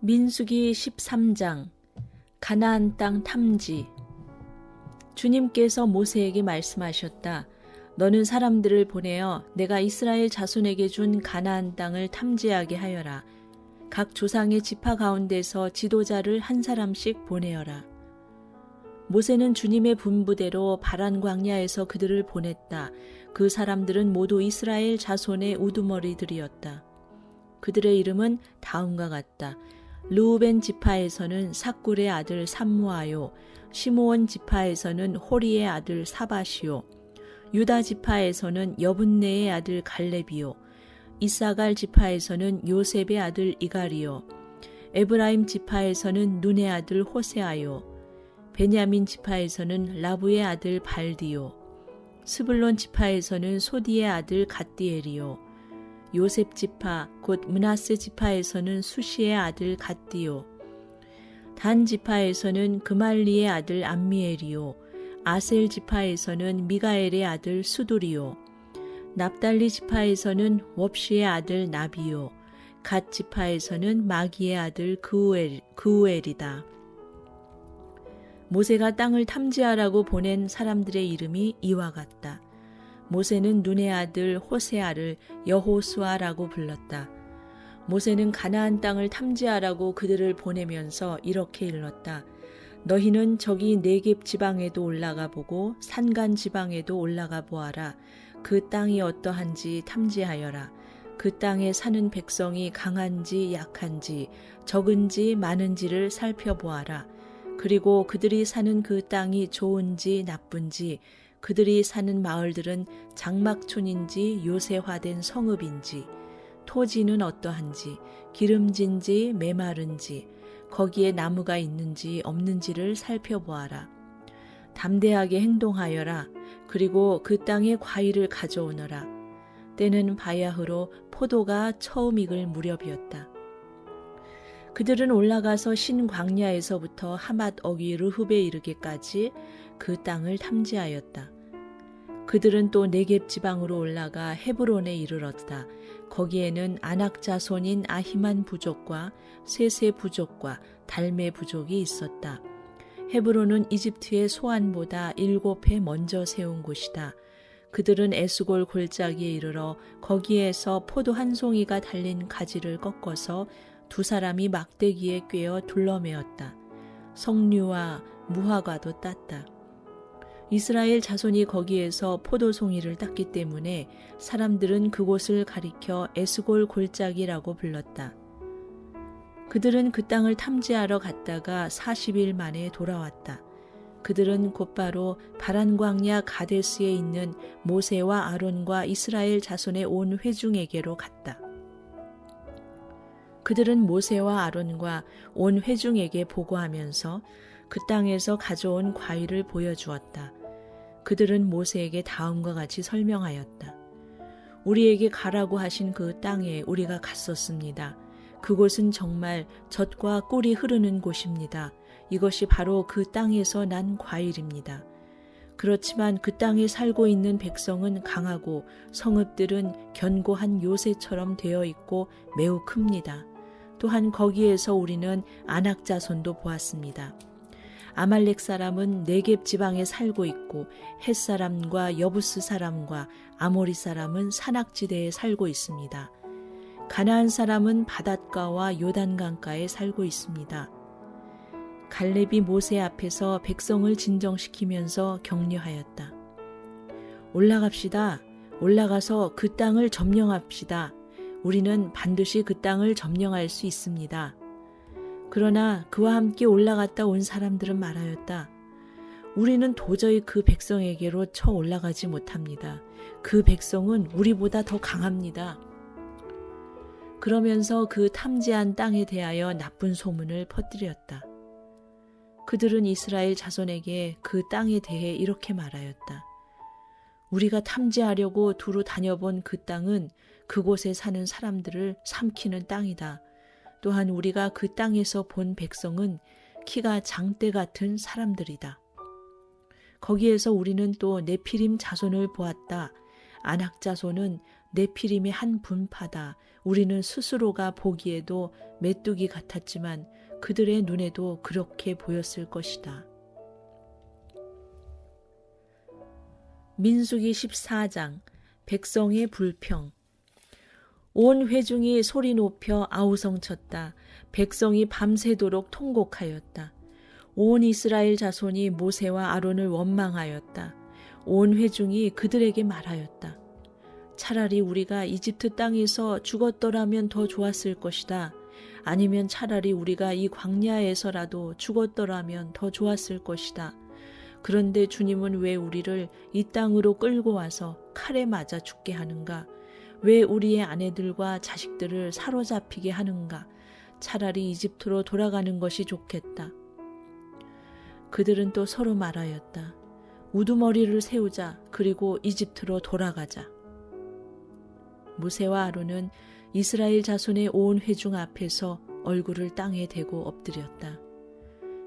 민수기 13장 가나안 땅 탐지. 주님께서 모세에게 말씀하셨다. 너는 사람들을 보내어 내가 이스라엘 자손에게 준 가나안 땅을 탐지하게 하여라. 각 조상의 지파 가운데서 지도자를 한 사람씩 보내어라. 모세는 주님의 분부대로 바란 광야에서 그들을 보냈다. 그 사람들은 모두 이스라엘 자손의 우두머리들이었다. 그들의 이름은 다음과 같다. 르우벤 지파에서는 삭굴의 아들 삼무아요, 시므온 지파에서는 호리의 아들 사바시요, 유다 지파에서는 여분네의 아들 갈렙이요, 이사갈 지파에서는 요셉의 아들 이갈이요, 에브라임 지파에서는 눈의 아들 호세아요, 베냐민 지파에서는 라부의 아들 발디요, 스불론 지파에서는 소디의 아들 갓디엘이요, 요셉 지파 곧 므낫세 지파에서는 수시의 아들 갓디요, 단 지파에서는 그말리의 아들 암미엘이요, 아셀 지파에서는 미가엘의 아들 수두리요, 납달리 지파에서는 웁시의 아들 나비요, 갓 지파에서는 마기의 아들 그우엘이다. 모세가 땅을 탐지하라고 보낸 사람들의 이름이 이와 같다. 모세는 눈의 아들 호세아를 여호수아라고 불렀다. 모세는 가나안 땅을 탐지하라고 그들을 보내면서 이렇게 일렀다. 너희는 저기 네겝 지방에도 올라가 보고 산간 지방에도 올라가 보아라. 그 땅이 어떠한지 탐지하여라. 그 땅에 사는 백성이 강한지 약한지 적은지 많은지를 살펴보아라. 그리고 그들이 사는 그 땅이 좋은지 나쁜지 그들이 사는 마을들은 장막촌인지 요새화된 성읍인지 토지는 어떠한지 기름진지 메마른지 거기에 나무가 있는지 없는지를 살펴보아라. 담대하게 행동하여라. 그리고 그 땅에 과일을 가져오너라. 때는 바야흐로 포도가 처음 익을 무렵이었다. 그들은 올라가서 신광야에서부터 하맛 어귀 르흡에 이르기까지 그 땅을 탐지하였다. 그들은 또 네겝 지방으로 올라가 헤브론에 이르렀다. 거기에는 아낙 자손인 아히만 부족과 세세 부족과 달메 부족이 있었다. 헤브론은 이집트의 소안보다 7배 먼저 세운 곳이다. 그들은 에스골 골짜기에 이르러 거기에서 포도 한 송이가 달린 가지를 꺾어서 두 사람이 막대기에 꿰어 둘러매었다. 석류와 무화과도 땄다. 이스라엘 자손이 거기에서 포도송이를 땄기 때문에 사람들은 그곳을 가리켜 에스골 골짜기라고 불렀다. 그들은 그 땅을 탐지하러 갔다가 40일 만에 돌아왔다. 그들은 곧바로 바란 광야 가데스에 있는 모세와 아론과 이스라엘 자손의 온 회중에게로 갔다. 그들은 모세와 아론과 온 회중에게 보고하면서 그 땅에서 가져온 과일을 보여주었다. 그들은 모세에게 다음과 같이 설명하였다. 우리에게 가라고 하신 그 땅에 우리가 갔었습니다. 그곳은 정말 젖과 꿀이 흐르는 곳입니다. 이것이 바로 그 땅에서 난 과일입니다. 그렇지만 그 땅에 살고 있는 백성은 강하고 성읍들은 견고한 요새처럼 되어 있고 매우 큽니다. 또한 거기에서 우리는 아낙 자손도 보았습니다. 아말렉 사람은 네겝 지방에 살고 있고 헷 사람과 여부스 사람과 아모리 사람은 산악지대에 살고 있습니다. 가나안 사람은 바닷가와 요단강가에 살고 있습니다. 갈렙이 모세 앞에서 백성을 진정시키면서 격려하였다. 올라갑시다. 올라가서 그 땅을 점령합시다. 우리는 반드시 그 땅을 점령할 수 있습니다. 그러나 그와 함께 올라갔다 온 사람들은 말하였다. 우리는 도저히 그 백성에게로 쳐 올라가지 못합니다. 그 백성은 우리보다 더 강합니다. 그러면서 그 탐지한 땅에 대하여 나쁜 소문을 퍼뜨렸다. 그들은 이스라엘 자손에게 그 땅에 대해 이렇게 말하였다. 우리가 탐지하려고 두루 다녀본 그 땅은 그곳에 사는 사람들을 삼키는 땅이다. 또한 우리가 그 땅에서 본 백성은 키가 장대 같은 사람들이다. 거기에서 우리는 또 네피림 자손을 보았다. 아낙 자손은 네피림의 한 분파다. 우리는 스스로가 보기에도 메뚜기 같았지만 그들의 눈에도 그렇게 보였을 것이다. 민수기 14장 백성의 불평. 온 회중이 소리 높여 아우성쳤다. 백성이 밤새도록 통곡하였다. 온 이스라엘 자손이 모세와 아론을 원망하였다. 온 회중이 그들에게 말하였다. 차라리 우리가 이집트 땅에서 죽었더라면 더 좋았을 것이다. 아니면 차라리 우리가 이 광야에서라도 죽었더라면 더 좋았을 것이다. 그런데 주님은 왜 우리를 이 땅으로 끌고 와서 칼에 맞아 죽게 하는가? 왜 우리의 아내들과 자식들을 사로잡히게 하는가? 차라리 이집트로 돌아가는 것이 좋겠다. 그들은 또 서로 말하였다. 우두머리를 세우자. 그리고 이집트로 돌아가자. 모세와 아론은 이스라엘 자손의 온 회중 앞에서 얼굴을 땅에 대고 엎드렸다.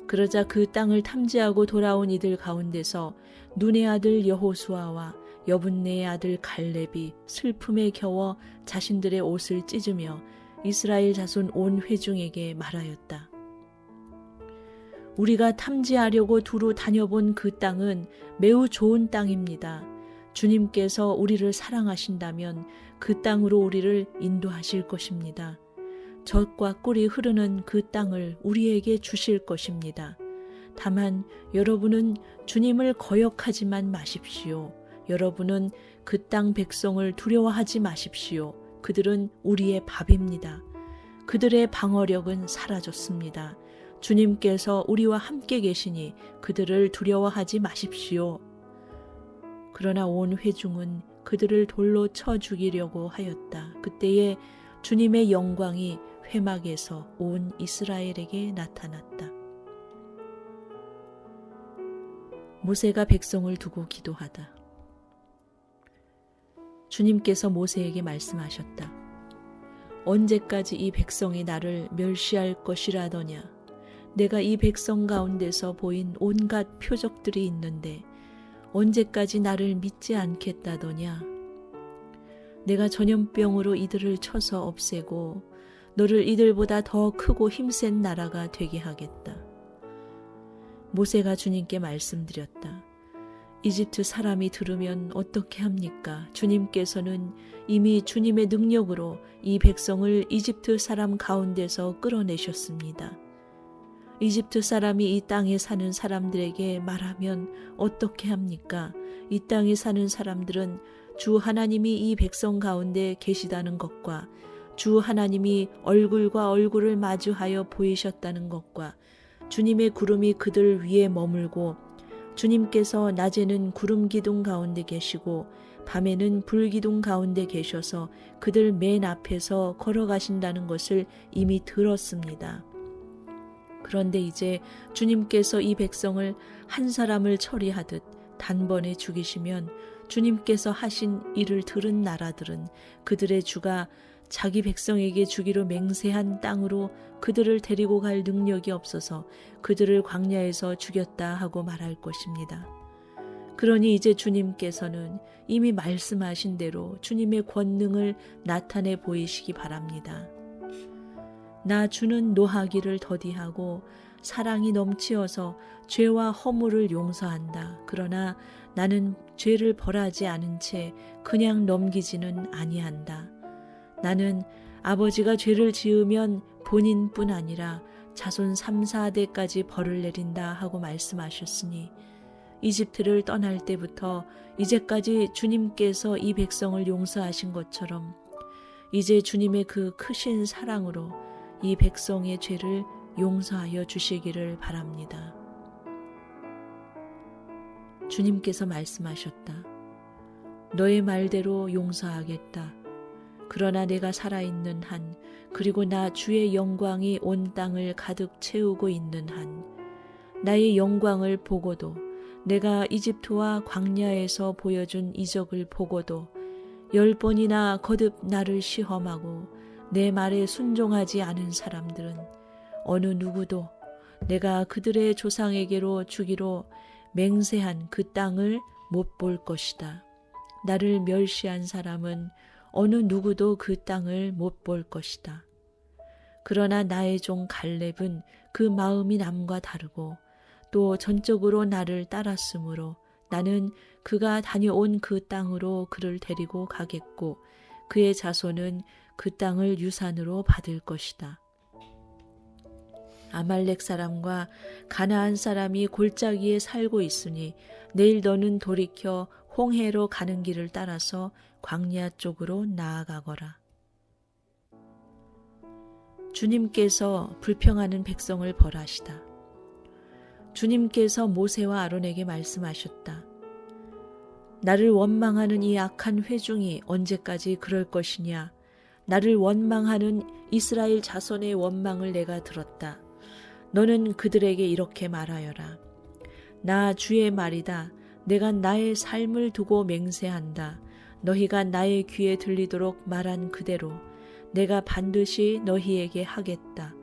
그러자 그 땅을 탐지하고 돌아온 이들 가운데서 눈의 아들 여호수아와 여분네의 아들 갈렙이 슬픔에 겨워 자신들의 옷을 찢으며 이스라엘 자손 온 회중에게 말하였다. 우리가 탐지하려고 두루 다녀본 그 땅은 매우 좋은 땅입니다. 주님께서 우리를 사랑하신다면 그 땅으로 우리를 인도하실 것입니다. 젖과 꿀이 흐르는 그 땅을 우리에게 주실 것입니다. 다만 여러분은 주님을 거역하지만 마십시오. 여러분은 그 땅 백성을 두려워하지 마십시오. 그들은 우리의 밥입니다. 그들의 방어력은 사라졌습니다. 주님께서 우리와 함께 계시니 그들을 두려워하지 마십시오. 그러나 온 회중은 그들을 돌로 쳐 죽이려고 하였다. 그때에 주님의 영광이 회막에서 온 이스라엘에게 나타났다. 모세가 백성을 두고 기도하다. 주님께서 모세에게 말씀하셨다. 언제까지 이 백성이 나를 멸시할 것이라더냐. 내가 이 백성 가운데서 보인 온갖 표적들이 있는데 언제까지 나를 믿지 않겠다더냐. 내가 전염병으로 이들을 쳐서 없애고 너를 이들보다 더 크고 힘센 나라가 되게 하겠다. 모세가 주님께 말씀드렸다. 이집트 사람이 들으면 어떻게 합니까? 주님께서는 이미 주님의 능력으로 이 백성을 이집트 사람 가운데서 끌어내셨습니다. 이집트 사람이 이 땅에 사는 사람들에게 말하면 어떻게 합니까? 이 땅에 사는 사람들은 주 하나님이 이 백성 가운데 계시다는 것과 주 하나님이 얼굴과 얼굴을 마주하여 보이셨다는 것과 주님의 구름이 그들 위에 머물고 주님께서 낮에는 구름 기둥 가운데 계시고 밤에는 불 기둥 가운데 계셔서 그들 맨 앞에서 걸어가신다는 것을 이미 들었습니다. 그런데 이제 주님께서 이 백성을 한 사람을 처리하듯 단번에 죽이시면 주님께서 하신 일을 들은 나라들은 그들의 주가 자기 백성에게 주기로 맹세한 땅으로 그들을 데리고 갈 능력이 없어서 그들을 광야에서 죽였다 하고 말할 것입니다. 그러니 이제 주님께서는 이미 말씀하신 대로 주님의 권능을 나타내 보이시기 바랍니다. 나 주는 노하기를 더디하고 사랑이 넘치어서 죄와 허물을 용서한다. 그러나 나는 죄를 벌하지 않은 채 그냥 넘기지는 아니한다. 나는 아버지가 죄를 지으면 본인뿐 아니라 자손 3, 4대까지 벌을 내린다 하고 말씀하셨으니 이집트를 떠날 때부터 이제까지 주님께서 이 백성을 용서하신 것처럼 이제 주님의 그 크신 사랑으로 이 백성의 죄를 용서하여 주시기를 바랍니다. 주님께서 말씀하셨다. 너의 말대로 용서하겠다. 그러나 내가 살아있는 한, 그리고 나 주의 영광이 온 땅을 가득 채우고 있는 한, 나의 영광을 보고도 내가 이집트와 광야에서 보여준 이적을 보고도 10번이나 거듭 나를 시험하고 내 말에 순종하지 않은 사람들은 어느 누구도 내가 그들의 조상에게로 주기로 맹세한 그 땅을 못 볼 것이다. 나를 멸시한 사람은 어느 누구도 그 땅을 못 볼 것이다. 그러나 나의 종 갈렙은 그 마음이 남과 다르고 또 전적으로 나를 따랐으므로 나는 그가 다녀온 그 땅으로 그를 데리고 가겠고 그의 자손은 그 땅을 유산으로 받을 것이다. 아말렉 사람과 가나안 사람이 골짜기에 살고 있으니 내일 너는 돌이켜 홍해로 가는 길을 따라서 광야 쪽으로 나아가거라. 주님께서 불평하는 백성을 벌하시다. 주님께서 모세와 아론에게 말씀하셨다. 나를 원망하는 이 악한 회중이 언제까지 그럴 것이냐? 나를 원망하는 이스라엘 자손의 원망을 내가 들었다. 너는 그들에게 이렇게 말하여라. 나 주의 말이다. 내가 나의 삶을 두고 맹세한다. 너희가 나의 귀에 들리도록 말한 그대로 내가 반드시 너희에게 하겠다.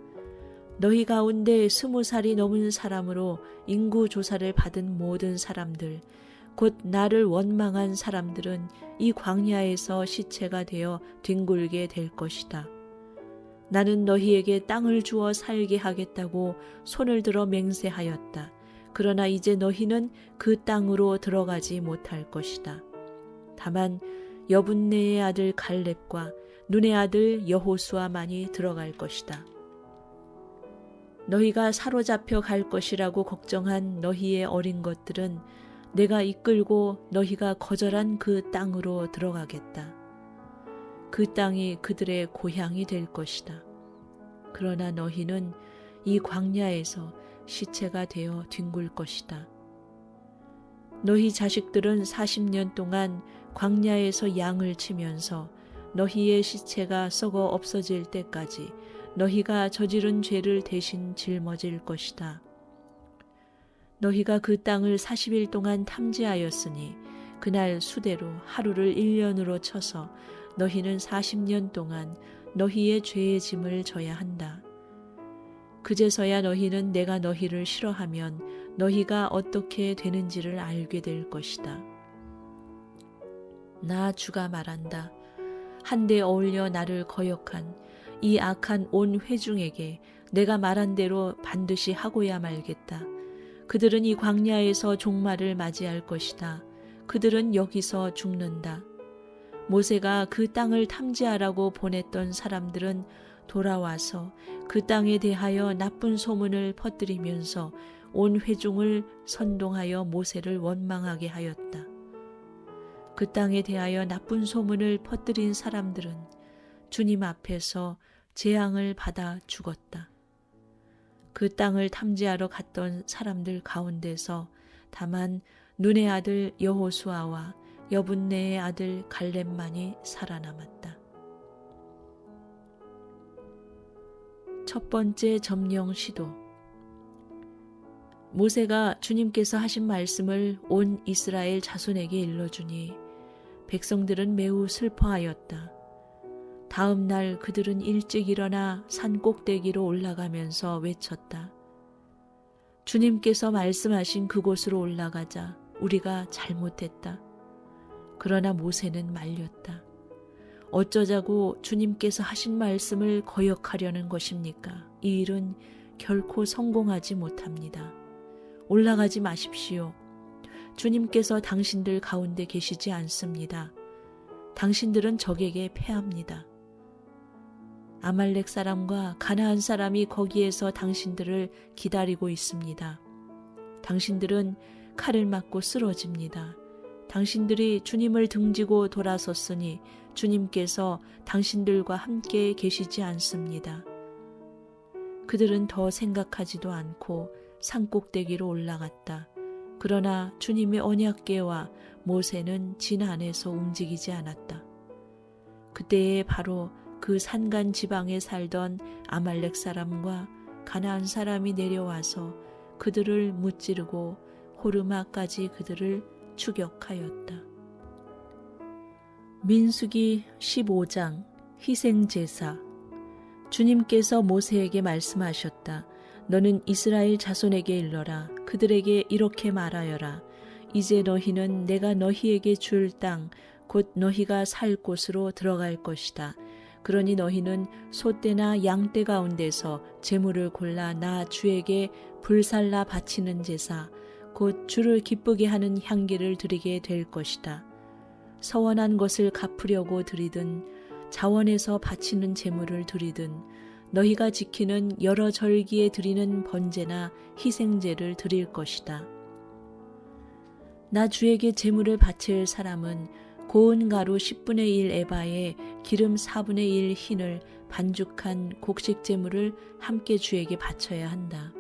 너희 가운데 20살이 넘은 사람으로 인구조사를 받은 모든 사람들, 곧 나를 원망한 사람들은 이 광야에서 시체가 되어 뒹굴게 될 것이다. 나는 너희에게 땅을 주어 살게 하겠다고 손을 들어 맹세하였다. 그러나 이제 너희는 그 땅으로 들어가지 못할 것이다. 다만 여분네의 아들 갈렙과 눈의 아들 여호수아만이 들어갈 것이다. 너희가 사로잡혀 갈 것이라고 걱정한 너희의 어린 것들은 내가 이끌고 너희가 거절한 그 땅으로 들어가겠다. 그 땅이 그들의 고향이 될 것이다. 그러나 너희는 이 광야에서 시체가 되어 뒹굴 것이다. 너희 자식들은 40년 동안 광야에서 양을 치면서 너희의 시체가 썩어 없어질 때까지 너희가 저지른 죄를 대신 짊어질 것이다. 너희가 그 땅을 40일 동안 탐지하였으니 그날 수대로 하루를 1년으로 쳐서 너희는 40년 동안 너희의 죄의 짐을 져야 한다. 그제서야 너희는 내가 너희를 싫어하면 너희가 어떻게 되는지를 알게 될 것이다. 나 주가 말한다. 한데 어울려 나를 거역한 이 악한 온 회중에게 내가 말한 대로 반드시 하고야 말겠다. 그들은 이 광야에서 종말을 맞이할 것이다. 그들은 여기서 죽는다. 모세가 그 땅을 탐지하라고 보냈던 사람들은 돌아와서 그 땅에 대하여 나쁜 소문을 퍼뜨리면서 온 회중을 선동하여 모세를 원망하게 하였다. 그 땅에 대하여 나쁜 소문을 퍼뜨린 사람들은 주님 앞에서 재앙을 받아 죽었다. 그 땅을 탐지하러 갔던 사람들 가운데서 다만 눈의 아들 여호수아와 여분네의 아들 갈렙만이 살아남았다. 첫 번째 점령 시도. 모세가 주님께서 하신 말씀을 온 이스라엘 자손에게 일러주니 백성들은 매우 슬퍼하였다. 다음 날 그들은 일찍 일어나 산 꼭대기로 올라가면서 외쳤다. 주님께서 말씀하신 그곳으로 올라가자. 우리가 잘못했다. 그러나 모세는 말렸다. 어쩌자고 주님께서 하신 말씀을 거역하려는 것입니까? 이 일은 결코 성공하지 못합니다. 올라가지 마십시오. 주님께서 당신들 가운데 계시지 않습니다. 당신들은 적에게 패합니다. 아말렉 사람과 가나안 사람이 거기에서 당신들을 기다리고 있습니다. 당신들은 칼을 맞고 쓰러집니다. 당신들이 주님을 등지고 돌아섰으니 주님께서 당신들과 함께 계시지 않습니다. 그들은 더 생각하지도 않고 산꼭대기로 올라갔다. 그러나 주님의 언약궤와 모세는 진 안에서 움직이지 않았다. 그때에 바로 그 산간 지방에 살던 아말렉 사람과 가나안 사람이 내려와서 그들을 무찌르고 호르마까지 그들을 추격하였다. 민수기 15장 희생제사. 주님께서 모세에게 말씀하셨다. 너는 이스라엘 자손에게 일러라. 그들에게 이렇게 말하여라. 이제 너희는 내가 너희에게 줄 땅, 곧 너희가 살 곳으로 들어갈 것이다. 그러니 너희는 소떼나 양떼 가운데서 제물을 골라 나 주에게 불살라 바치는 제사, 곧 주를 기쁘게 하는 향기를 드리게 될 것이다. 서원한 것을 갚으려고 드리든 자원에서 바치는 제물을 드리든 너희가 지키는 여러 절기에 드리는 번제나 희생제를 드릴 것이다. 나 주에게 제물을 바칠 사람은 고운 가루 10분의 1 에바에 기름 4분의 1 흰을 반죽한 곡식 제물을 함께 주에게 바쳐야 한다.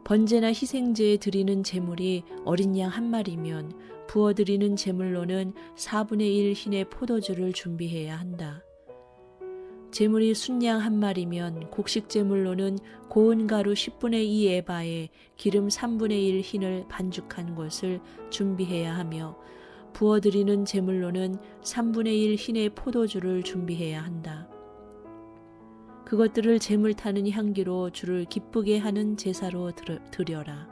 번제나 희생제에 드리는 제물이 어린 양 한 마리면 부어드리는 제물로는 4분의 1 흰의 포도주를 준비해야 한다. 제물이 순양 한 마리면 곡식 제물로는 고운 가루 10분의 2 에바에 기름 3분의 1 흰을 반죽한 것을 준비해야 하며 부어드리는 제물로는 3분의 1 흰의 포도주를 준비해야 한다. 그것들을 제물 타는 향기로 주를 기쁘게 하는 제사로 드려라.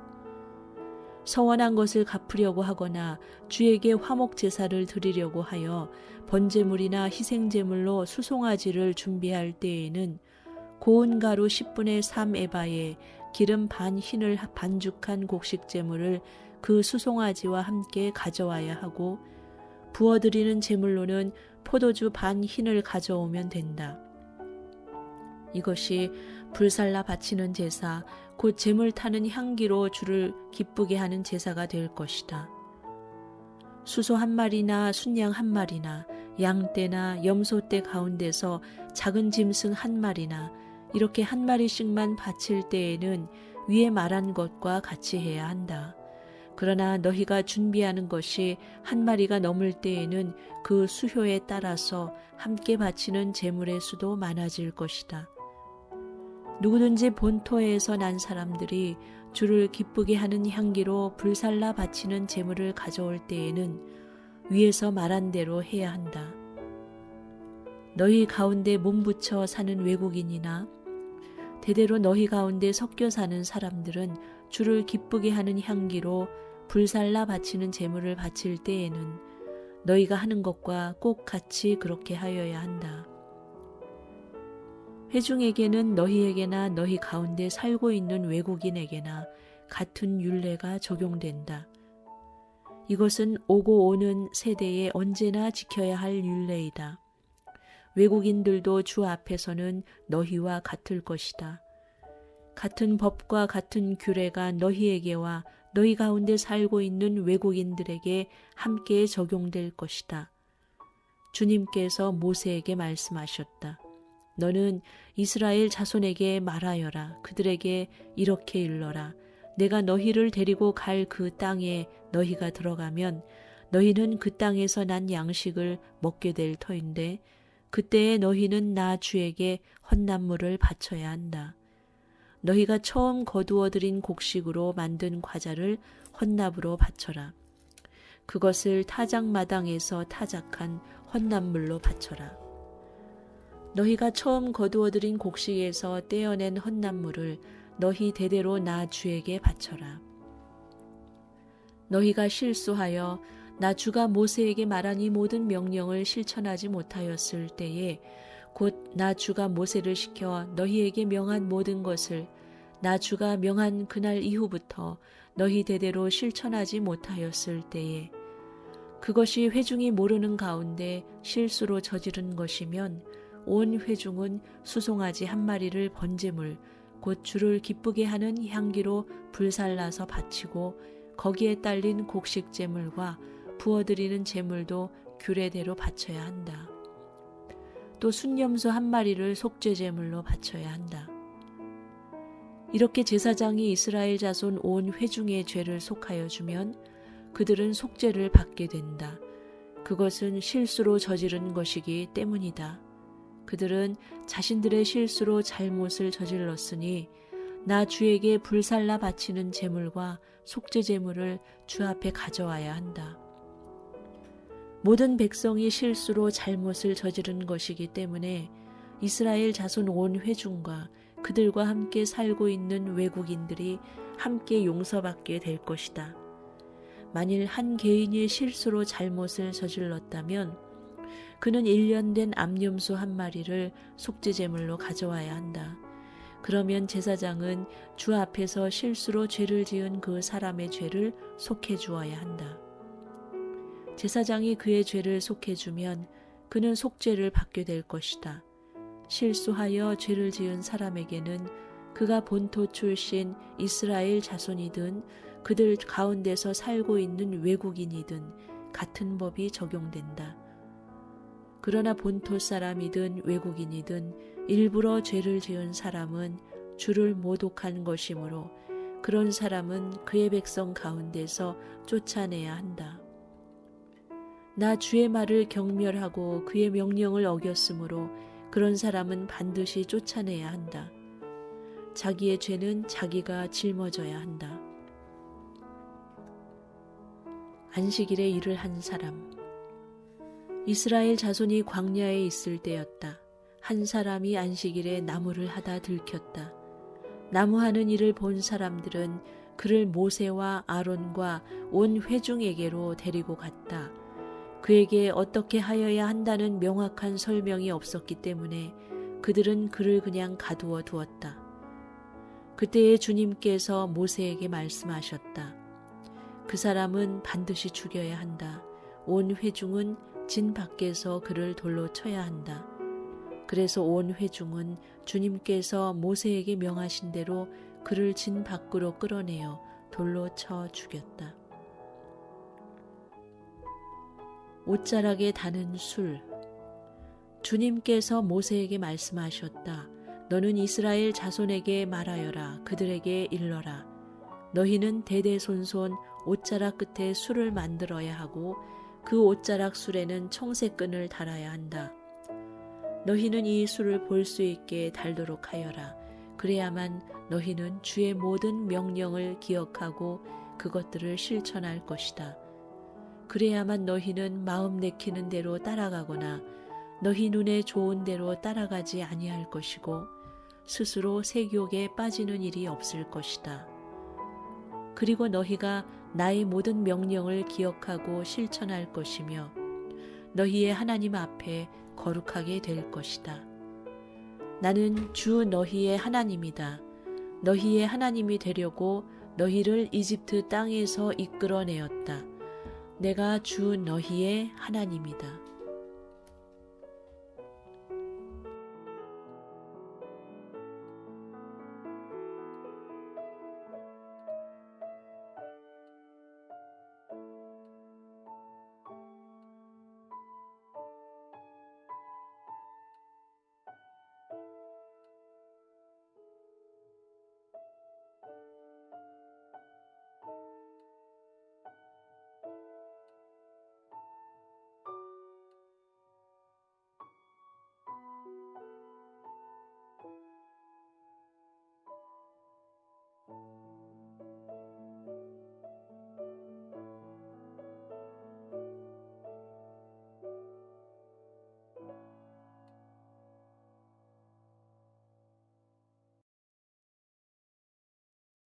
서원한 것을 갚으려고 하거나 주에게 화목 제사를 드리려고 하여 번제물이나 희생제물로 수송아지를 준비할 때에는 고운 가루 10분의 3 에바에 기름 반 흰을 반죽한 곡식 제물을 그 수송아지와 함께 가져와야 하고 부어드리는 제물로는 포도주 반 흰을 가져오면 된다. 이것이 불살라 바치는 제사, 곧 제물 타는 향기로 주를 기쁘게 하는 제사가 될 것이다. 수소 한 마리나 순양 한 마리나 양떼나 염소떼 가운데서 작은 짐승 한 마리나 이렇게 한 마리씩만 바칠 때에는 위에 말한 것과 같이 해야 한다. 그러나 너희가 준비하는 것이 한 마리가 넘을 때에는 그 수효에 따라서 함께 바치는 제물의 수도 많아질 것이다. 누구든지 본토에서 난 사람들이 주를 기쁘게 하는 향기로 불살라 바치는 제물을 가져올 때에는 위에서 말한 대로 해야 한다. 너희 가운데 몸붙여 사는 외국인이나 대대로 너희 가운데 섞여 사는 사람들은 주를 기쁘게 하는 향기로 불살라 바치는 제물을 바칠 때에는 너희가 하는 것과 꼭 같이 그렇게 하여야 한다. 회중에게는 너희에게나 너희 가운데 살고 있는 외국인에게나 같은 율례가 적용된다. 이것은 오고 오는 세대에 언제나 지켜야 할 율례이다. 외국인들도 주 앞에서는 너희와 같을 것이다. 같은 법과 같은 규례가 너희에게와 너희 가운데 살고 있는 외국인들에게 함께 적용될 것이다. 주님께서 모세에게 말씀하셨다. 너는 이스라엘 자손에게 말하여라. 그들에게 이렇게 일러라. 내가 너희를 데리고 갈 그 땅에 너희가 들어가면 너희는 그 땅에서 난 양식을 먹게 될 터인데 그때에 너희는 나 주에게 헌납물을 바쳐야 한다. 너희가 처음 거두어 들인 곡식으로 만든 과자를 헌납으로 바쳐라. 그것을 타작마당에서 타작한 헌납물로 바쳐라. 너희가 처음 거두어 들인 곡식에서 떼어낸 헌납물을 너희 대대로 나 주에게 바쳐라. 너희가 실수하여 나 주가 모세에게 말한 이 모든 명령을 실천하지 못하였을 때에 곧 나 주가 모세를 시켜 너희에게 명한 모든 것을 나 주가 명한 그날 이후부터 너희 대대로 실천하지 못하였을 때에 그것이 회중이 모르는 가운데 실수로 저지른 것이면 온 회중은 수송아지 한 마리를 번제물 곧 주를 기쁘게 하는 향기로 불살라서 바치고 거기에 딸린 곡식 제물과 부어드리는 제물도 규례대로 바쳐야 한다. 또 순염소 한 마리를 속죄 제물로 바쳐야 한다. 이렇게 제사장이 이스라엘 자손 온 회중의 죄를 속하여 주면 그들은 속죄를 받게 된다. 그것은 실수로 저지른 것이기 때문이다. 그들은 자신들의 실수로 잘못을 저질렀으니 나 주에게 불살라 바치는 제물과 속죄 제물을 주 앞에 가져와야 한다. 모든 백성이 실수로 잘못을 저지른 것이기 때문에 이스라엘 자손 온 회중과 그들과 함께 살고 있는 외국인들이 함께 용서받게 될 것이다. 만일 한 개인이 실수로 잘못을 저질렀다면 그는 1년 된 암염소 한 마리를 속죄제물로 가져와야 한다. 그러면 제사장은 주 앞에서 실수로 죄를 지은 그 사람의 죄를 속해 주어야 한다. 제사장이 그의 죄를 속해 주면 그는 속죄를 받게 될 것이다. 실수하여 죄를 지은 사람에게는 그가 본토 출신 이스라엘 자손이든 그들 가운데서 살고 있는 외국인이든 같은 법이 적용된다. 그러나 본토 사람이든 외국인이든 일부러 죄를 지은 사람은 주를 모독한 것이므로 그런 사람은 그의 백성 가운데서 쫓아내야 한다. 나 주의 말을 경멸하고 그의 명령을 어겼으므로 그런 사람은 반드시 쫓아내야 한다. 자기의 죄는 자기가 짊어져야 한다. 안식일에 일을 한 사람. 이스라엘 자손이 광야에 있을 때였다. 한 사람이 안식일에 나무를 하다 들켰다. 나무하는 일을 본 사람들은 그를 모세와 아론과 온 회중에게로 데리고 갔다. 그에게 어떻게 하여야 한다는 명확한 설명이 없었기 때문에 그들은 그를 그냥 가두어 두었다. 그때에 주님께서 모세에게 말씀하셨다. 그 사람은 반드시 죽여야 한다. 온 회중은 진 밖에서 그를 돌로 쳐야 한다. 그래서 온 회중은 주님께서 모세에게 명하신 대로 그를 진 밖으로 끌어내어 돌로 쳐 죽였다. 옷자락에 다는 술. 주님께서 모세에게 말씀하셨다. 너는 이스라엘 자손에게 말하여라. 그들에게 일러라. 너희는 대대손손 옷자락 끝에 술을 만들어야 하고 그 옷자락 술에는 청색끈을 달아야 한다. 너희는 이 술을 볼 수 있게 달도록 하여라. 그래야만 너희는 주의 모든 명령을 기억하고 그것들을 실천할 것이다. 그래야만 너희는 마음 내키는 대로 따라가거나 너희 눈에 좋은 대로 따라가지 아니할 것이고 스스로 세욕에 빠지는 일이 없을 것이다. 그리고 너희가 나의 모든 명령을 기억하고 실천할 것이며 너희의 하나님 앞에 거룩하게 될 것이다. 나는 주 너희의 하나님이다. 너희의 하나님이 되려고 너희를 이집트 땅에서 이끌어내었다. 내가 주 너희의 하나님이다.